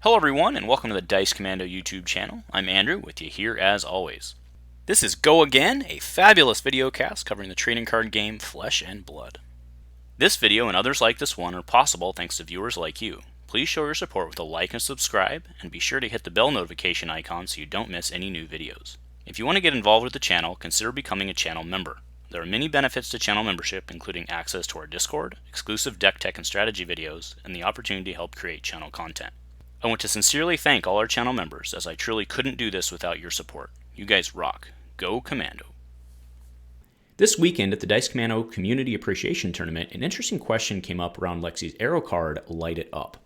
Hello everyone, and welcome to the Dice Commando YouTube channel. I'm Andrew, with you here as always. This is Go Again, a fabulous video cast covering the trading card game Flesh and Blood. This video and others like this one are possible thanks to viewers like you. Please show your support with a like and subscribe, and be sure to hit the bell notification icon so you don't miss any new videos. If you want to get involved with the channel, consider becoming a channel member. There are many benefits to channel membership, including access to our Discord, exclusive deck tech and strategy videos, and the opportunity to help create channel content. I want to sincerely thank all our channel members, as I truly couldn't do this without your support. You guys rock. Go Commando. This weekend at the Dice Commando Community Appreciation Tournament, an interesting question came up around Lexi's arrow card, Light It Up.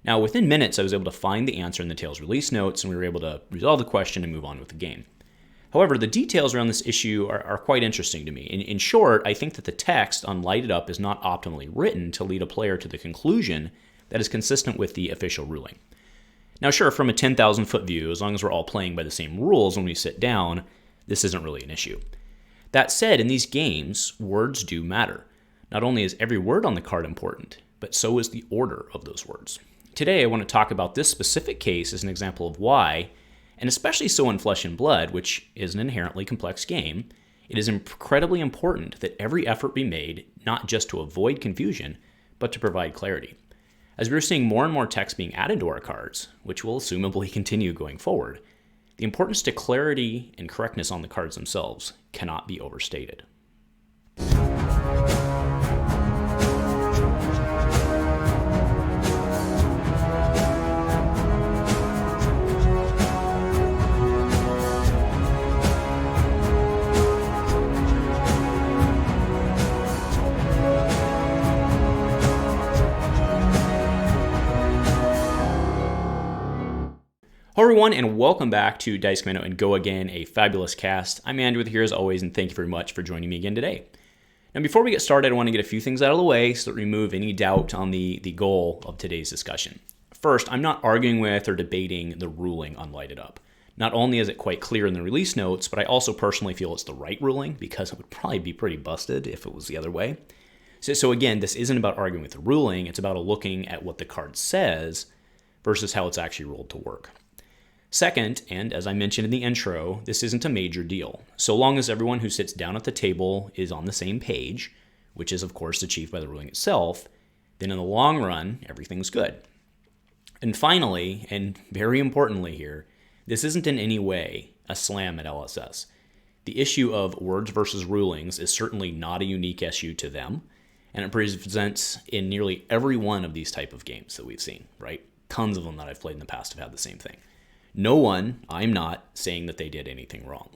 Now, within minutes, I was able to find the answer in the Tales release notes, and we were able to resolve the question and move on with the game. However, the details around this issue are quite interesting to me. In short, I think that the text on Light It Up is not optimally written to lead a player to the conclusion that is consistent with the official ruling. Now sure, from a 10,000 foot view, as long as we're all playing by the same rules when we sit down, this isn't really an issue. That said, in these games, words do matter. Not only is every word on the card important, but so is the order of those words. Today I want to talk about this specific case as an example of why, and especially so in Flesh and Blood, which is an inherently complex game, it is incredibly important that every effort be made not just to avoid confusion, but to provide clarity. As we're seeing more and more text being added to our cards, which will assumably continue going forward, the importance to clarity and correctness on the cards themselves cannot be overstated. Hello everyone, and welcome back to Dice Commando and Go Again, a fabulous cast. I'm Andrew here as always, and thank you very much for joining me again today. Now before we get started, I want to get a few things out of the way so that we remove any doubt on the goal of today's discussion. First, I'm not arguing with or debating the ruling on Light It Up. Not only is it quite clear in the release notes, but I also personally feel it's the right ruling, because it would probably be pretty busted if it was the other way. So again, this isn't about arguing with the ruling, it's about looking at what the card says versus how it's actually rolled to work. Second, and as I mentioned in the intro, this isn't a major deal. So long as everyone who sits down at the table is on the same page, which is of course achieved by the ruling itself, then in the long run, everything's good. And finally, and very importantly here, this isn't in any way a slam at LSS. The issue of words versus rulings is certainly not a unique issue to them, and it presents in nearly every one of these type of games that we've seen, right? Tons of them that I've played in the past have had the same thing. No one, I'm not, saying that they did anything wrong.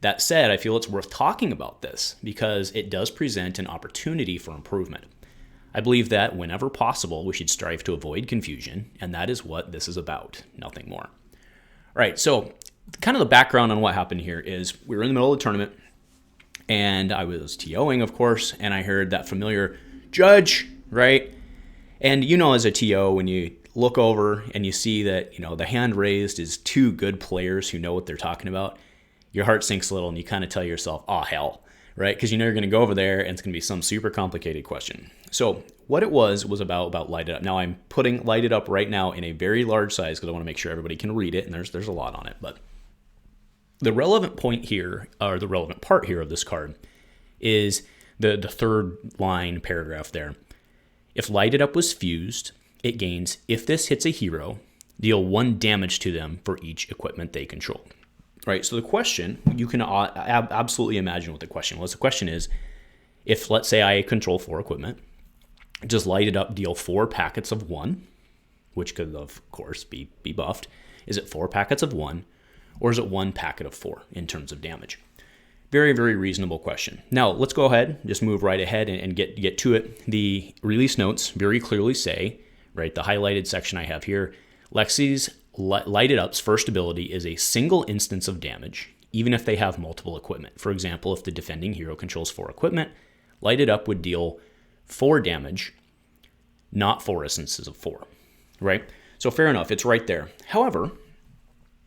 That said, I feel it's worth talking about this because it does present an opportunity for improvement. I believe that whenever possible, we should strive to avoid confusion, and that is what this is about, nothing more. All right, so kind of the background on what happened here is we were in the middle of the tournament, and I was TOing, of course, and I heard that familiar judge, right? And you know, as a TO, when you look over and you see that, the hand raised is two good players who know what they're talking about, your heart sinks a little and you kind of tell yourself, oh hell, right? Because you know you're going to go over there and it's going to be some super complicated question. So what it was about Light It Up. Now I'm putting Light It Up right now in a very large size because I want to make sure everybody can read it, and there's a lot on it. But the relevant point here, or the relevant part here of this card, is the third line paragraph there. If Light It Up was fused, it gains, if this hits a hero, deal 1 damage to them for each equipment they control. Right, so the question, you can absolutely imagine what the question was. The question is, if let's say I control 4 equipment, does Light It Up deal 4 packets of 1, which could of course be buffed? Is it 4 packets of 1, or is it 1 packet of 4 in terms of damage? Very, very reasonable question. Now, let's go ahead, just move right ahead and get to it. The release notes very clearly say, right, the highlighted section I have here, Lexi's Light It Up's first ability is a single instance of damage, even if they have multiple equipment. For example, if the defending hero controls 4 equipment, Light It Up would deal 4 damage, not 4 instances of 4, right? So fair enough, it's right there. However,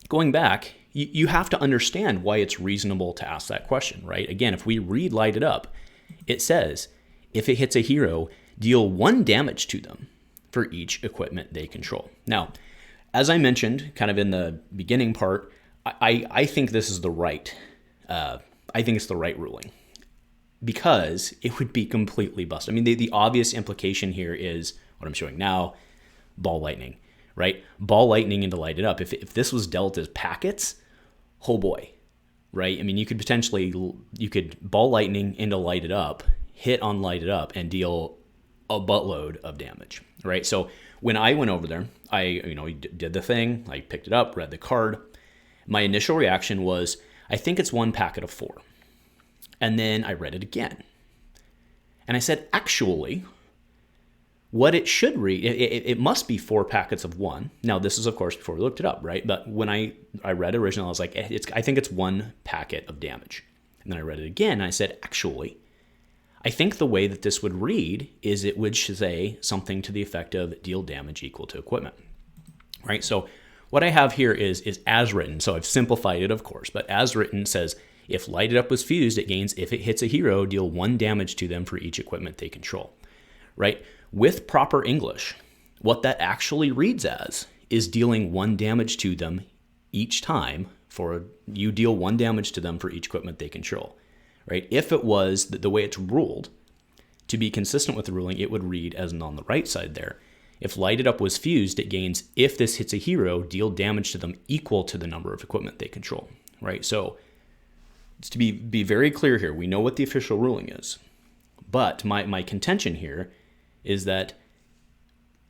going back, you have to understand why it's reasonable to ask that question, right? Again, if we read Light It Up, it says, if it hits a hero, deal 1 damage to them for each equipment they control. Now, as I mentioned, kind of in the beginning part, I think this is the right. I think it's the right ruling because it would be completely busted. I mean, the obvious implication here is what I'm showing now: ball lightning, right? Ball lightning into light it up. If this was dealt as packets, oh boy, right? I mean, you could ball lightning into light it up, hit on light it up, and deal a buttload of damage, right? So when I went over there, I did the thing. I picked it up, read the card. My initial reaction was, I think it's 1 packet of 4. And then I read it again. And I said, actually, what it should read, it must be 4 packets of 1. Now, this is, of course, before we looked it up, right? But when I read original, I was like, I think it's 1 packet of damage. And then I read it again, and I said, actually, I think the way that this would read is it would say something to the effect of deal damage equal to equipment, right? So what I have here is as written. So I've simplified it, of course, but as written says, if lighted up was fused, it gains, if it hits a hero, deal 1 damage to them for each equipment they control, right? With proper English, what that actually reads as is dealing 1 damage to them each time you deal 1 damage to them for each equipment they control. Right? If it was the way it's ruled, to be consistent with the ruling, it would read as on the right side there. If lighted up was fused, it gains, if this hits a hero, deal damage to them equal to the number of equipment they control. Right? So to be very clear here, we know what the official ruling is. But my contention here is that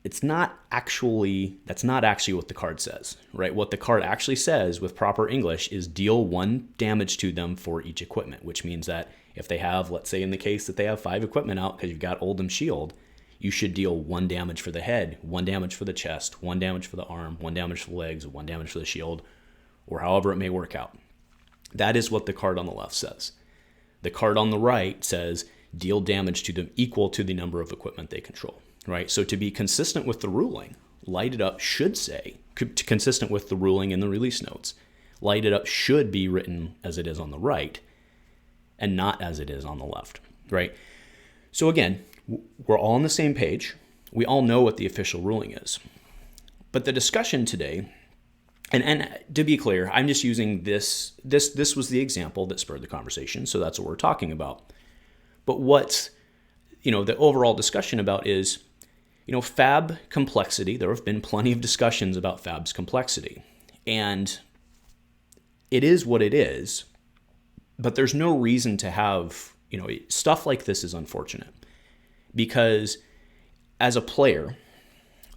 that's not actually what the card says, right? What the card actually says with proper English is deal 1 damage to them for each equipment, which means that if they have, let's say in the case that they have 5 equipment out because you've got Oldham Shield, you should deal 1 damage for the head, 1 damage for the chest, 1 damage for the arm, 1 damage for the legs, 1 damage for the shield, or however it may work out. That is what the card on the left says. The card on the right says deal damage to them equal to the number of equipment they control. Right, so to be consistent with the ruling, lighted up should say, consistent with the ruling in the release notes, lighted up should be written as it is on the right and not as it is on the left, right? So again, we're all on the same page. We all know what the official ruling is. But the discussion today, and to be clear, I'm just using this was the example that spurred the conversation, so that's what we're talking about. But what, the overall discussion about is, fab complexity. There have been plenty of discussions about fab's complexity. And it is what it is, but there's no reason to have, stuff like this is unfortunate. Because as a player,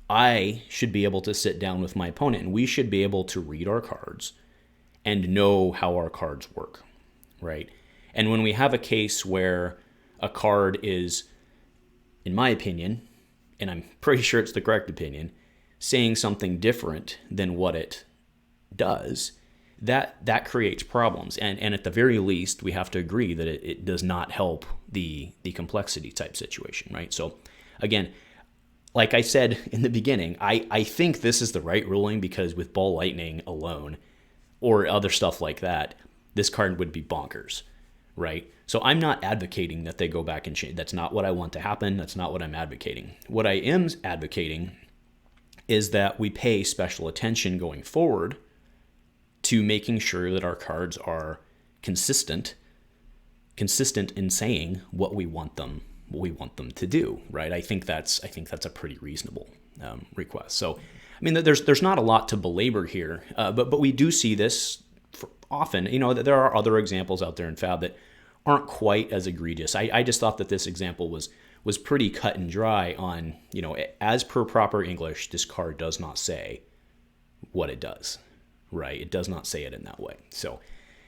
I should be able to sit down with my opponent and we should be able to read our cards and know how our cards work, right? And when we have a case where a card is, in my opinion, and I'm pretty sure it's the correct opinion, saying something different than what it does, that creates problems. And at the very least, we have to agree that it does not help the complexity type situation, right? So again, like I said in the beginning, I think this is the right ruling because with ball lightning alone or other stuff like that, this card would be bonkers, right? So I'm not advocating that they go back and change. That's not what I want to happen. That's not what I'm advocating. What I am advocating is that we pay special attention going forward to making sure that our cards are consistent in saying what we want them to do, right? I think that's a pretty reasonable request. So, I mean, there's not a lot to belabor here, but we do see this often. There are other examples out there in Fab that aren't quite as egregious. I just thought that this example was pretty cut and dry on, as per proper English, this card does not say what it does, right? It does not say it in that way. So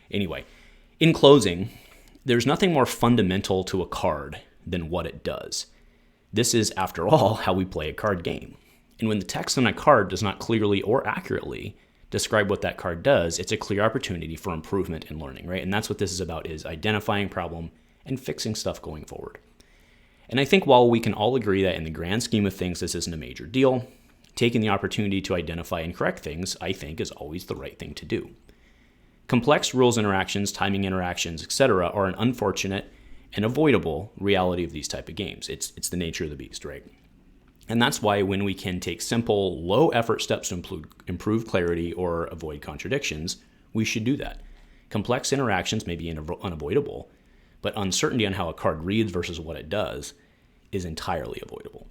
anyway, in closing, there's nothing more fundamental to a card than what it does. This is, after all, how we play a card game. And when the text on a card does not clearly or accurately describe what that card does, it's a clear opportunity for improvement and learning, right? And that's what this is about, is identifying problem and fixing stuff going forward. And I think while we can all agree that in the grand scheme of things, this isn't a major deal, taking the opportunity to identify and correct things, I think, is always the right thing to do. Complex rules interactions, timing interactions, etc. are an unfortunate and avoidable reality of these type of games. It's the nature of the beast, right? And that's why when we can take simple, low-effort steps to improve clarity or avoid contradictions, we should do that. Complex interactions may be unavoidable, but uncertainty on how a card reads versus what it does is entirely avoidable.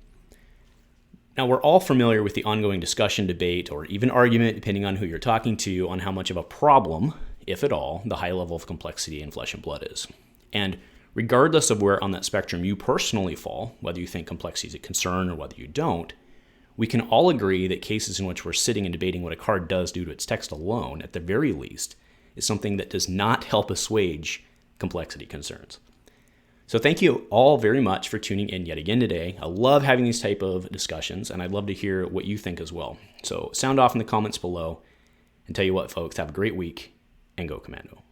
Now, we're all familiar with the ongoing discussion, debate, or even argument, depending on who you're talking to, on how much of a problem, if at all, the high level of complexity in Flesh and Blood is. And regardless of where on that spectrum you personally fall, whether you think complexity is a concern or whether you don't, we can all agree that cases in which we're sitting and debating what a card does due to its text alone, at the very least, is something that does not help assuage complexity concerns. So thank you all very much for tuning in yet again today. I love having these type of discussions, and I'd love to hear what you think as well. So sound off in the comments below, and tell you what, folks, have a great week, and go Commando.